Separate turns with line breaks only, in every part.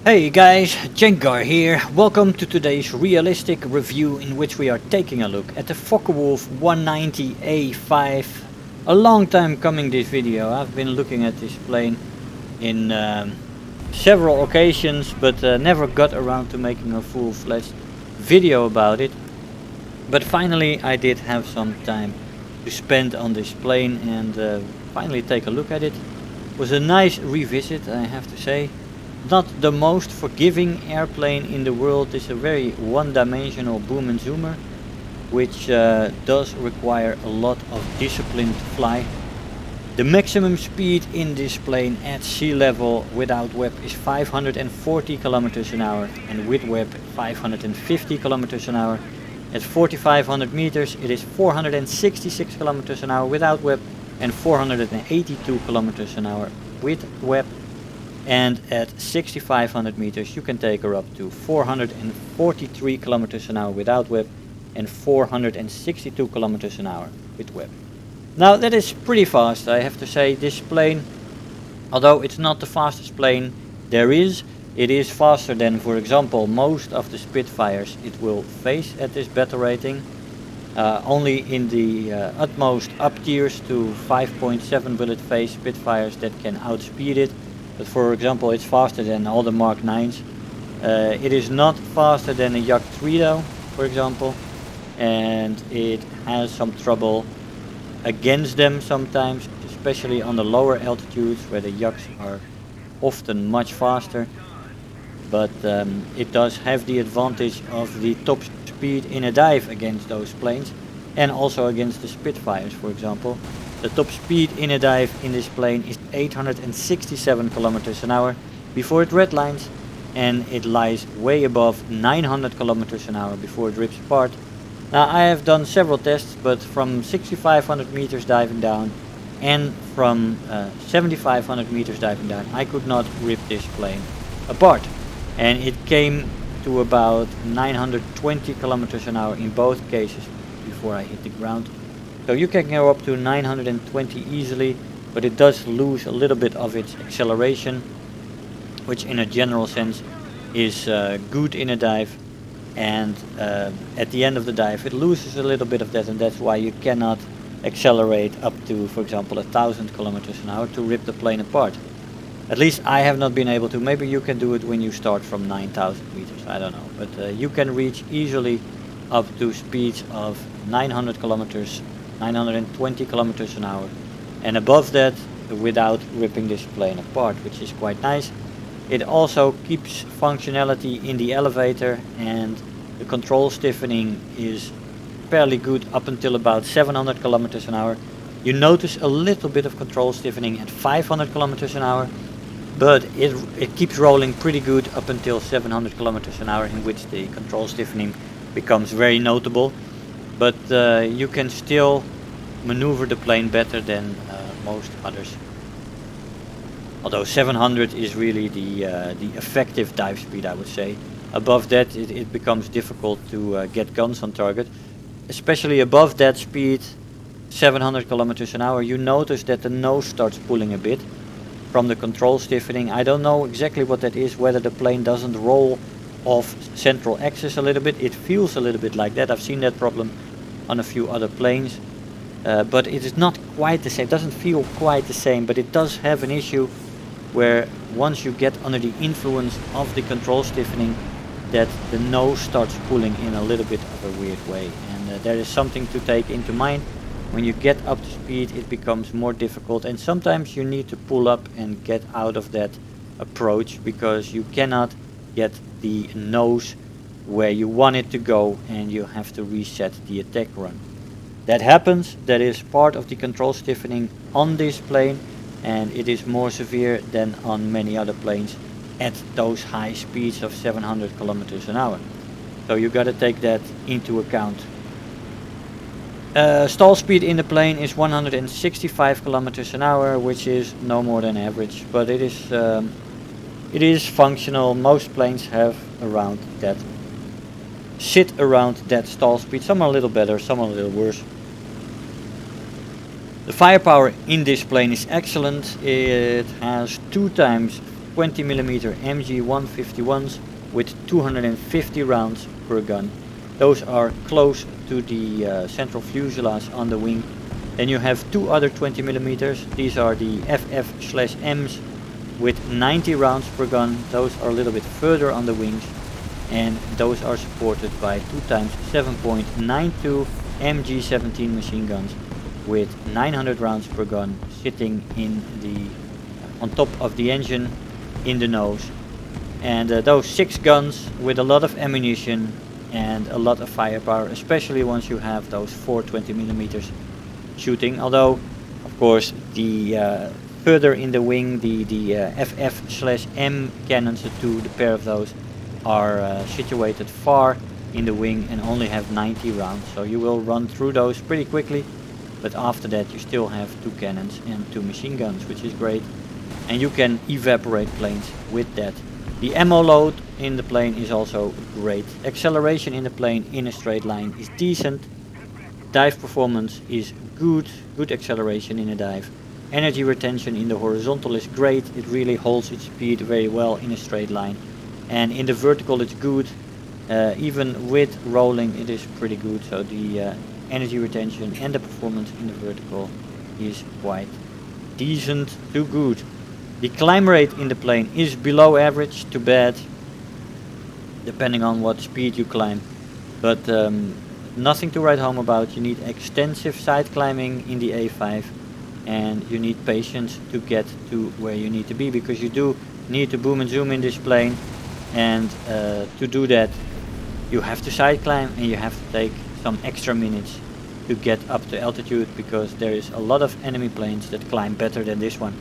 Hey guys, Jengar here. Welcome to today's realistic review in which we are taking a look at the Focke-Wulf 190 A-5. A long time coming this video. I've been looking at this plane in several occasions but never got around to making a full-fledged video about it. But finally I did have some time to spend on this plane and finally take a look at it. It was a nice revisit, I have to say. Not the most forgiving airplane in the world. It's a very one-dimensional boom and zoomer, which does require a lot of discipline to fly. The maximum speed in this plane at sea level without WEP is 540 kilometers an hour and with WEP 550 kilometers an hour. At 4,500 meters it is 466 kilometers an hour without WEP and 482 kilometers an hour with WEP. And at 6,500 meters you can take her up to 443 kilometers an hour without WEP and 462 kilometers an hour with WEP. Now that is pretty fast, I have to say. This plane, although it's not the fastest plane it is faster than, for example, most of the Spitfires it will face at this battle rating. Only in the utmost up tiers to 5.7 will it face Spitfires that can outspeed it. But for example, it's faster than all the Mark 9s. It is not faster than a Yak 3 though, for example. And it has some trouble against them sometimes, especially on the lower altitudes where the Yaks are often much faster. But it does have the advantage of the top speed in a dive against those planes. And also against the Spitfires, for example. The top speed in a dive in this plane is 867 kilometers an hour before it redlines, and it lies way above 900 kilometers an hour before it rips apart. Now I have done several tests, but from 6,500 meters diving down and from 7,500 meters diving down I could not rip this plane apart, and it came to about 920 kilometers an hour in both cases before I hit the ground. So you can go up to 920 easily, but it does lose a little bit of its acceleration, which in a general sense is good in a dive, and at the end of the dive it loses a little bit of that, and that's why you cannot accelerate up to, for example, 1,000 kilometers an hour to rip the plane apart. At least I have not been able to. Maybe you can do it when you start from 9,000 meters, I don't know, but you can reach easily up to speeds of 900 kilometers 920 kilometers an hour and above that without ripping this plane apart, which is quite nice. It also keeps functionality in the elevator, and the control stiffening is fairly good up until about 700 kilometers an hour. You notice a little bit of control stiffening at 500 kilometers an hour, but it keeps rolling pretty good up until 700 kilometers an hour, in which the control stiffening becomes very notable. But you can still maneuver the plane better than most others. Although 700 is really the effective dive speed, I would say. Above that it becomes difficult to get guns on target. Especially above that speed, 700 kilometers an hour, you notice that the nose starts pulling a bit from the control stiffening. I don't know exactly what that is, whether the plane doesn't roll off central axis a little bit. It feels a little bit like that. I've seen that problem on a few other planes, but it is not quite the same. It doesn't feel quite the same, but it does have an issue where once you get under the influence of the control stiffening, that the nose starts pulling in a little bit of a weird way, and there is something to take into mind. When you get up to speed it becomes more difficult, and sometimes you need to pull up and get out of that approach because you cannot get the nose where you want it to go, and you have to reset the attack run. That happens. That is part of the control stiffening on this plane, and it is more severe than on many other planes at those high speeds of 700 kilometers an hour. So you got to take that into account. Stall speed in the plane is 165 kilometers an hour, which is no more than average, but it is functional. Most planes have around that, sit around that stall speed. Some are a little better, some are a little worse. The firepower in this plane is excellent. It has 2 times 20mm MG151s with 250 rounds per gun. Those are close to the central fuselage on the wing. Then you have two other 20mm. These are the FF/Ms with 90 rounds per gun. Those are a little bit further on the wings, and those are supported by 2x 7.92 MG17 machine guns with 900 rounds per gun sitting on top of the engine in the nose. And those 6 guns with a lot of ammunition and a lot of firepower, especially once you have those 4 20mm shooting. Although, of course, the further in the wing, the FF/M cannons, the pair of those, are situated far in the wing and only have 90 rounds. So you will run through those pretty quickly. But after that you still have 2 cannons and 2 machine guns, which is great. And you can evaporate planes with that. The ammo load in the plane is also great. Acceleration in the plane in a straight line is decent. Dive performance is good. Good acceleration in a dive. Energy retention in the horizontal is great. It really holds its speed very well in a straight line. And in the vertical it's good. Even with rolling it is pretty good. So the energy retention and the performance in the vertical is quite decent to good. The climb rate in the plane is below average to bad, depending on what speed you climb, but nothing to write home about. You need extensive side climbing in the A-5, and you need patience to get to where you need to be, because you do need to boom and zoom in this plane, and to do that you have to side climb and you have to take some extra minutes to get up to altitude, because there is a lot of enemy planes that climb better than this one.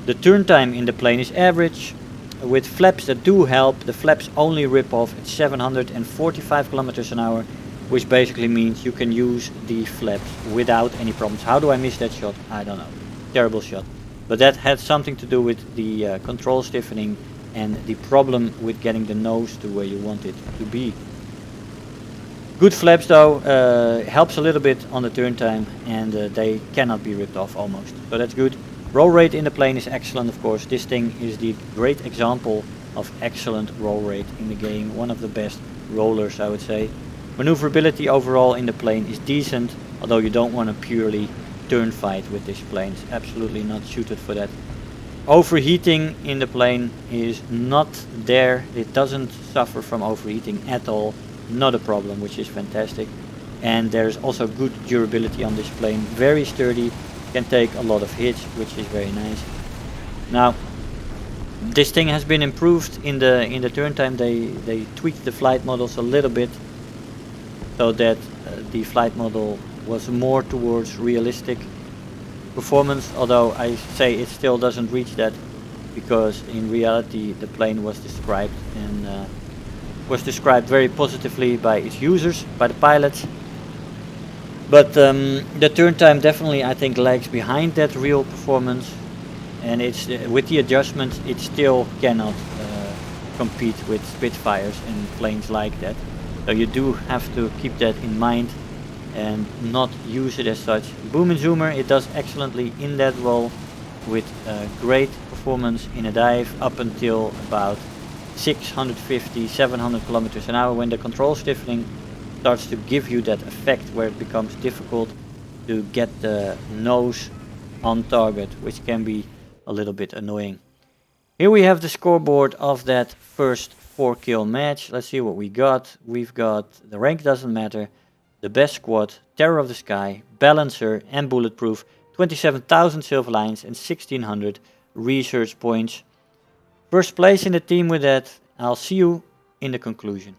The turn time in the plane is average, with flaps that do help. The flaps only rip off at 745 kilometers an hour, which basically means you can use the flaps without any problems. How do I miss that shot? I don't know. Terrible shot. But that had something to do with the control stiffening and the problem with getting the nose to where you want it to be. Good flaps though, helps a little bit on the turn time, and they cannot be ripped off almost. So that's good. Roll rate in the plane is excellent, of course. This thing is the great example of excellent roll rate in the game. One of the best rollers, I would say. Maneuverability overall in the plane is decent, although you don't want to purely turn fight with this plane. It's absolutely not suited for that. Overheating in the plane is not there. It doesn't suffer from overheating at all. Not a problem, which is fantastic. And there's also good durability on this plane. Very sturdy. Can take a lot of hits, which is very nice. Now, this thing has been improved in the turn time. They tweaked the flight models a little bit, so that the flight model was more towards realistic performance. Although I say it still doesn't reach that, because in reality the plane was described very positively by its users, by the pilots. But the turn time definitely, I think, lags behind that real performance, and it's with the adjustments it still cannot compete with Spitfires and planes like that. So you do have to keep that in mind and not use it as such. Boom and zoomer, it does excellently in that role, with great performance in a dive up until about 650, 700 kilometers an hour, when the control stiffening starts to give you that effect where it becomes difficult to get the nose on target, which can be a little bit annoying. Here we have the scoreboard of that first 4-kill match. Let's see what we got. We've got, the rank doesn't matter, the best squad, Terror of the Sky, Balancer and Bulletproof, 27,000 silver lines and 1600 research points. First place in the team with that. I'll see you in the conclusion.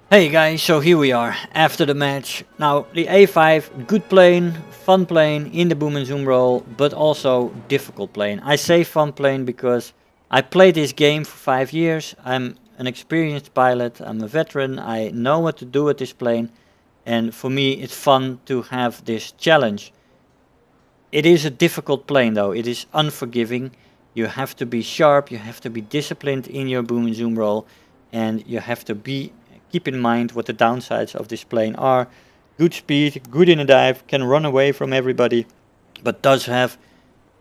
Hey guys, so here we are after the match. Now the A-5, good plane, fun plane in the boom and zoom role, but also difficult plane. I say fun plane because I played this game for 5 years. I'm an experienced pilot, I'm a veteran, I know what to do with this plane, and for me it's fun to have this challenge. It is a difficult plane though, it is unforgiving. You have to be sharp, you have to be disciplined in your boom and zoom role, and you have to keep in mind what the downsides of this plane are. Good speed, good in a dive, can run away from everybody, but does have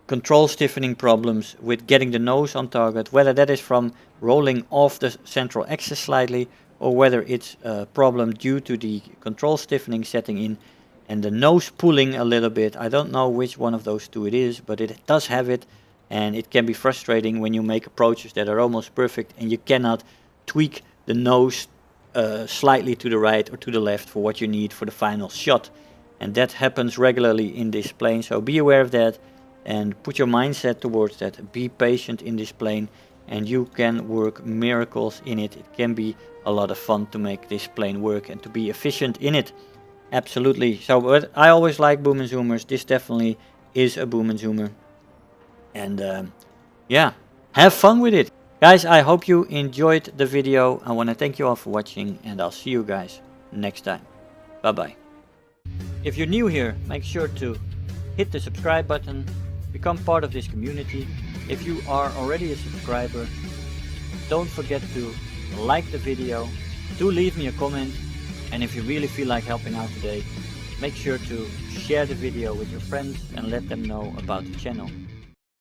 control stiffening problems with getting the nose on target, whether that is from rolling off the central axis slightly, or whether it's a problem due to the control stiffening setting in and the nose pulling a little bit. I don't know which one of those two it is, but it does have it, and it can be frustrating when you make approaches that are almost perfect and you cannot tweak the nose slightly to the right or to the left for what you need for the final shot. And that happens regularly in this plane, so be aware of that and put your mindset towards that. Be patient in this plane and you can work miracles in it. It can be a lot of fun to make this plane work and to be efficient in it. Absolutely. So, but I always like boom and zoomers. This definitely is a boom and zoomer. And yeah, have fun with it. Guys, I hope you enjoyed the video. I want to thank you all for watching, and I'll see you guys next time. Bye bye. If you're new here, make sure to hit the subscribe button, become part of this community. If you are already a subscriber, don't forget to like the video, do leave me a comment, and if you really feel like helping out today, make sure to share the video with your friends and let them know about the channel.